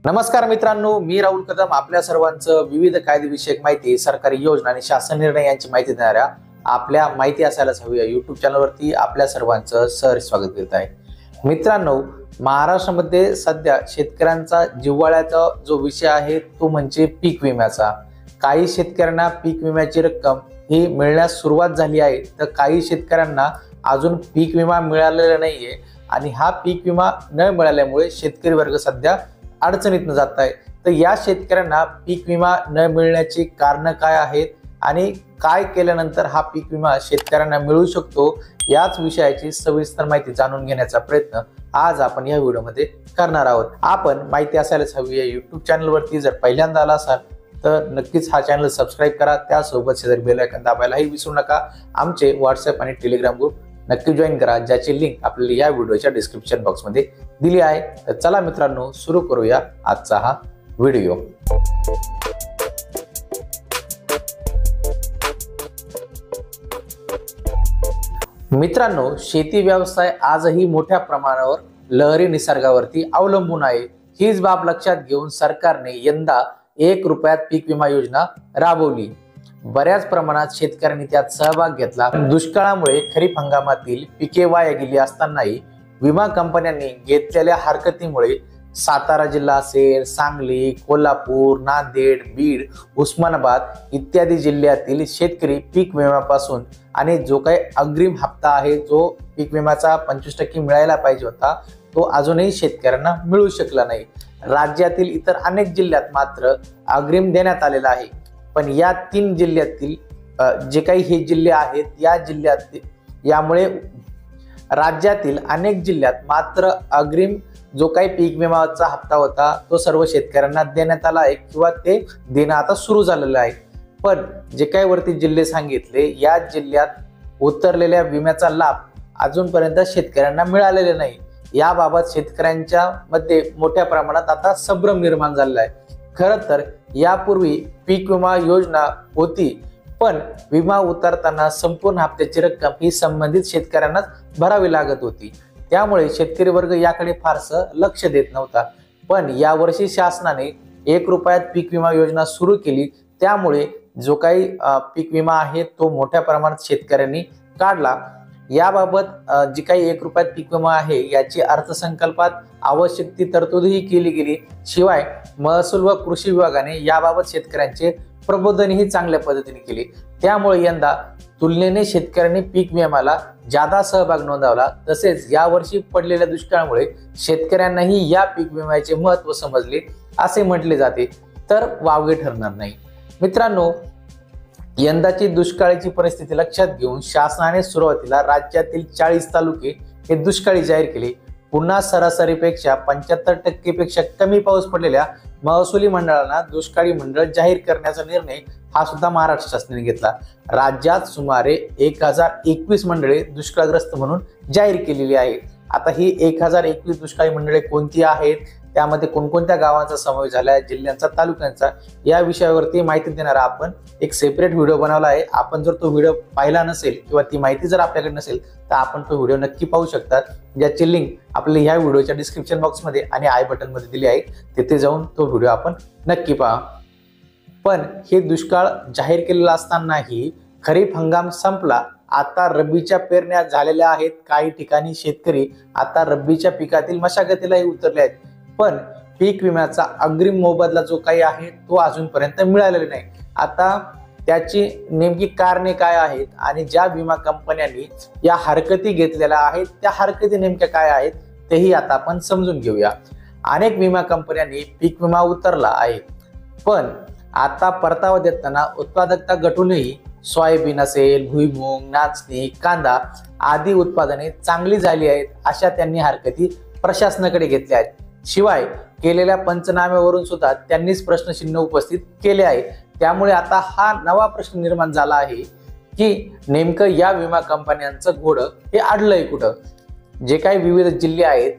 नमस्कार मित्रांनो, मी राहुल कदम आपल्या सर्वांचं विविध कायदेविषयक माहिती, सरकारी योजना आणि शासन निर्णय यांची माहिती देणाऱ्या आपल्या माहिती असायलाच हवी या युट्यूब चॅनलवरती आपल्या सर्वांचं सहर्ष स्वागत करत आहे। मित्रांनो, महाराष्ट्रामध्ये सध्या शेतकऱ्यांचा जिव्हाळ्याचा जो विषय आहे तो म्हणजे पीक विम्याचा। काही शेतकऱ्यांना पीक विम्याची रक्कम ही मिळण्यास सुरुवात झाली आहे, तर काही शेतकऱ्यांना अजून पीक विमा मिळालेला नाहीये आणि हा पीक विमा न मिळाल्यामुळे शेतकरी वर्ग सध्या अडचणीतून जात आहे। तर या शेतकऱ्यांना पीक विमा न मिळण्याची कारण काय आहेत आणि काय केल्यानंतर हा पीक विमा शेतकऱ्यांना मिळू शकतो, याच विषयाची सविस्तर माहिती जाणून घेण्याचा प्रयत्न आज आपण या व्हिडिओमध्ये करणार आहोत। आपण माहिती असायलाच हवी या युट्यूब चॅनलवरती जर पहिल्यांदा आला असाल तर नक्कीच हा चॅनल सबस्क्राइब करा, त्यासोबत शेजारी बेल आयकॉन दाबायलाही विसरू नका। आमचे व्हॉट्सअप आणि टेलिग्राम ग्रुप नक्की जॉईन करा, ज्याची लिंक आपल्याला या व्हिडिओच्या डिस्क्रिप्शन बॉक्स मध्ये दिली आहे। तर चला मित्रांनो, सुरू करूया आजचा हा व्हिडिओ। मित्रांनो, शेती व्यवसाय आजही मोठ्या प्रमाणावर लहरी निसर्गावरती अवलंबून आहे। हीच बाब लक्षात घेऊन सरकारने यंदा 1 रुपयात पीक विमा योजना राबवली। बऱ्याच प्रमाणात शेतकऱ्यांनी त्यात सहभाग घेतला। दुष्काळामुळे खरीप हंगामातील पिके वाया गेली असतानाही विमा कंपन्यांनी घेतलेल्या हरकतीमुळे सातारा जिल्हा असेल, सांगली, कोल्हापूर, नांदेड, बीड, उस्मानाबाद इत्यादी जिल्ह्यातील शेतकरी पीक विम्यापासून आणि जो काही अग्रिम हप्ता आहे, जो पीक विम्याचा 25% मिळायला पाहिजे होता, तो अजूनही शेतकऱ्यांना मिळू शकला नाही। राज्यातील इतर अनेक जिल्ह्यात मात्र अग्रिम देण्यात आलेला आहे, पण या 3 जिल्ह्यातील जे काही हे जिल्हे आहेत, या जिल्ह्यात यामुळे राज्यातील अनेक जिल्ह्यात मात्र अग्रिम जो काही पीक विमाचा हप्ता होता तो सर्व शेतकऱ्यांना देण्यात आला आहे किंवा ते देणं आता सुरू झालेलं आहे। पण जे काही वरती जिल्हे सांगितले, या जिल्ह्यात उतरलेल्या विम्याचा लाभ अजूनपर्यंत शेतकऱ्यांना मिळालेला नाही। याबाबत शेतकऱ्यांच्या मध्ये मोठ्या प्रमाणात आता संभ्रम निर्माण झालेला आहे। खरं तर यापूर्वी पीक विमा योजना होती, पण विमा उतरताना संपूर्ण हप्त्याची रक्कम ही संबंधित शेतकऱ्यांनाच भरावी लागत होती। त्यामुळे शेतकरी वर्ग याकडे फारसं लक्ष देत नव्हता। पण यावर्षी शासनाने 1 रुपयात पीक विमा योजना सुरू केली, त्यामुळे जो काही पीक विमा आहे तो मोठ्या प्रमाणात शेतकऱ्यांनी काढला। याबाबत जी काही 1 रुपयात पीक विमा आहे याची अर्थसंकल्पात आवश्यक ती तरतूदही केली गेली। शिवाय महसूल व कृषी विभागाने याबाबत शेतकऱ्यांचे प्रबोधनही चांगल्या पद्धतीने केले। त्यामुळे यंदा तुलनेने शेतकऱ्यांनी पीक विम्याला जादा सहभाग नोंदवला। तसेच यावर्षी पडलेल्या दुष्काळामुळे शेतकऱ्यांनाही या पीक विम्याचे महत्त्व समजले असे म्हटले जाते, तर वावगे ठरणार नाही। मित्रांनो, यंदाची दुष्काळाची परिस्थिती लक्षात घेऊन शासनाने सुरुवातीला राज्यातील 40 तालुके हे दुष्काळी जाहीर केले। पुन्हा सरासरीपेक्षा 75% पेक्षा कमी पाऊस पडलेल्या महसुली मंडळांना दुष्काळी मंडळ जाहीर करण्याचा निर्णय हा सुद्धा महाराष्ट्र शासनाने घेतला। राज्यात सुमारे 1021 मंडळे दुष्काळग्रस्त म्हणून जाहीर केलेली आहेत। आता ही 1021 दुष्काळी मंडळे कोणती आहेत, त्यामध्ये कोणकोणत्या गावांचा समावेश झाला आहे, जिल्ह्यांचा, तालुक्यांचा, या विषयावरती माहिती देणारा आपण एक सेपरेट व्हिडिओ बनवला आहे। आपण जर तो व्हिडिओ पाहिला नसेल किंवा ती माहिती जर आपल्याकडे नसेल तर आपण तो व्हिडिओ नक्की पाहू शकता, ज्याची लिंक आपल्याला ह्या व्हिडिओच्या डिस्क्रिप्शन बॉक्स मध्ये आणि आय बटन मध्ये दिली आहे। तिथे जाऊन तो व्हिडिओ आपण नक्की पहा। पण हे दुष्काळ जाहीर केलेला असतानाही खरीप हंगाम संपला, आता रब्बीच्या पेरण्या झालेल्या आहेत। काही ठिकाणी शेतकरी आता रब्बीच्या पिकातील मशागतीलाही उतरले आहेत, पण पीक विम्याचा अग्रिम मोबदला जो काही आहे तो अजूनपर्यंत मिळालेला नाही। आता त्याची नेमकी कारणे काय आहेत आणि ज्या विमा कंपन्यांनी या हरकती घेतलेल्या आहेत त्या हरकती नेमक्या काय आहेत तेही आता आपण समजून घेऊया। अनेक विमा कंपन्यांनी पीक विमा उतरला आहे, पण आता परतावा देताना उत्पादकता घटूनही सोयाबीन असेल, भुईमूग, नाचणी, कांदा आदी उत्पादने चांगली झाली आहेत अशा त्यांनी हरकती प्रशासनाकडे घेतल्या आहेत। शिवाय केलेल्या पंचनाम्यावरून सुद्धा त्यांनीच प्रश्नचिन्ह उपस्थित केले आहे। त्यामुळे आता हा नवा प्रश्न निर्माण झाला आहे की नेमकं या विमा कंपन्यांचं घोडं हे अडलंय कुठं। जे काही विविध जिल्हे आहेत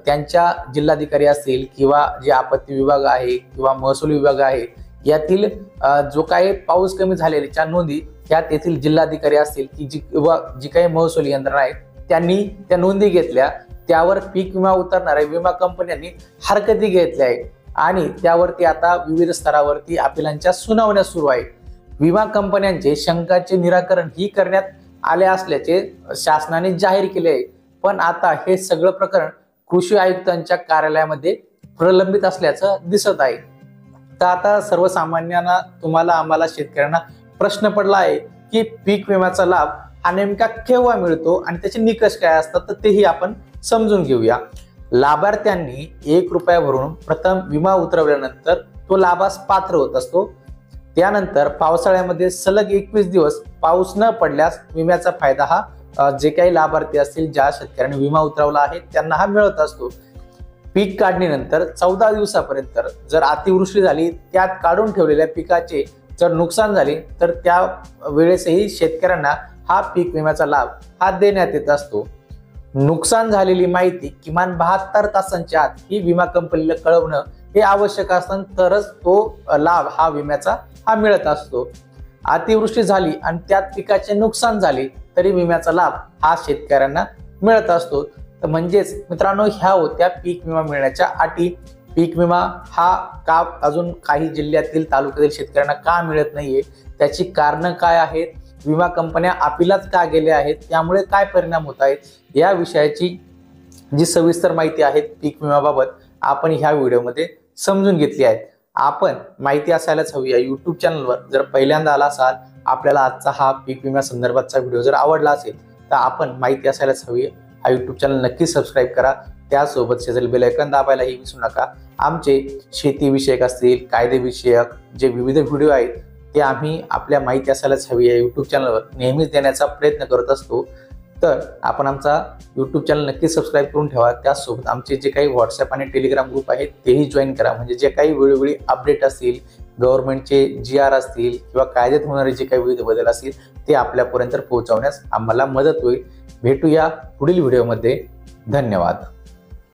त्यांच्या जिल्हाधिकारी असतील किंवा जे आपत्ती विभाग आहे किंवा महसूल विभाग आहे, यातील जो काही पाऊस कमी झालेल्या नोंदी ह्या तेथील जिल्हाधिकारी असतील की जी काही महसूल यंत्रणा आहे त्यांनी त्या नोंदी घेतल्या। त्यावर पीक विमा उतरणाऱ्या विमा कंपन्यांनी हरकती घेतल्या आहे। आणि त्यावरती आता विविध स्तरावरती अपिलांच्या सुनावण्या सुरू आहेत. विमा कंपन्यांचे शंकाचे निराकरण ही करण्यात आले असल्याचे शासनाने जाहीर केले आहे. पण आता हे सगळं प्रकरण कृषी आयुक्तांच्या कार्यालयामध्ये प्रलंबित असल्याचं दिसत आहे. तर आता सर्वसामान्यांना, तुम्हाला, आम्हाला, शेतकऱ्यांना प्रश्न पडला आहे की पीक विम्याचा लाभ हा नेमका केव्हा मिळतो आणि त्याचे निकष काय असतात, तर तेही आपण समजून घेऊया. लाभार्थ्यांनी 1 रुपया भरून प्रथम विमा उतरवल्यानंतर तो लाभास पात्र होत असतो. त्यानंतर पावसाळ्यामध्ये सलग 21 दिवस पाऊस न पडल्यास विम्याचा फायदा हा जे काही लाभार्थी असतील, ज्या शेतकऱ्यांनी विमा उतरवला आहे त्यांना हा मिळत असतो. पीक काढणीनंतर 14 दिवसापर्यंत जर अतिवृष्टी झाली, त्यात काढून ठेवलेल्या पिकाचे जर नुकसान झाले, तर त्या वेळेसही शेतकऱ्यांना हा पीक विम्याचा लाभ हा देण्यात येत असतो. नुकसान झालेली माहिती किमान 72 तासांच्या आत ही विमा कंपनीला कळवणं हे आवश्यक असतं, तरच तो लाभ हा विम्याचा हा मिळत असतो. अतिवृष्टी झाली आणि त्यात पिकाचे नुकसान झाले तरी विम्याचा लाभ हा शेतकऱ्यांना मिळत असतो. तर म्हणजेच मित्रांनो, ह्या होत्या पीक विमा मिळण्याच्या अटी. पीक विमा हा का अजून काही जिल्ह्यातील, तालुक्यातील शेतकऱ्यांना का मिळत नाहीये, त्याची कारणं काय आहेत, विमा कंपन्या अपिलात का गेल्या आहेत, त्यामुळे काय परिणाम होत आहेत, या विषयाची जी सविस्तर माहिती आहे पीक विम्याबाबत आपण ह्या व्हिडिओमध्ये समजून घेतली आहे. आपण माहिती असायलाच हवी या यूट्यूब चॅनलवर जर पहिल्यांदा आला असाल, आपल्याला आजचा हा पीक विम्या संदर्भातचा व्हिडिओ जर आवडला असेल तर आपण माहिती असायलाच हवी हा यूट्यूब चॅनल नक्की सबस्क्राईब करा. त्यासोबत शेजारी बेल आयकॉन दाबायलाही विसरू नका. आमचे शेतीविषयक असतील, कायदेविषयक जे विविध व्हिडिओ आहेत ते आम्ही आपल्या माहिती असायलाच हवी या यूट्यूब चॅनलवर नेहमीच देण्याचा प्रयत्न करत असतो. तर आपण आमचा यूट्यूब चॅनल नक्की सबस्क्राईब करून ठेवा. त्यासोबत आमचे जे काही व्हॉट्सअप आणि टेलिग्राम ग्रुप आहेत तेही जॉईन करा. म्हणजे जे काही वेळोवेळी अपडेट असतील, गव्हर्नमेंटचे GR असतील किंवा कायद्यात होणारे जे काही विविध बदल असतील ते आपल्यापर्यंत पोहोचवण्यास आम्हाला मदत होईल. भेटूया पुढील व्हिडिओमध्ये. धन्यवाद.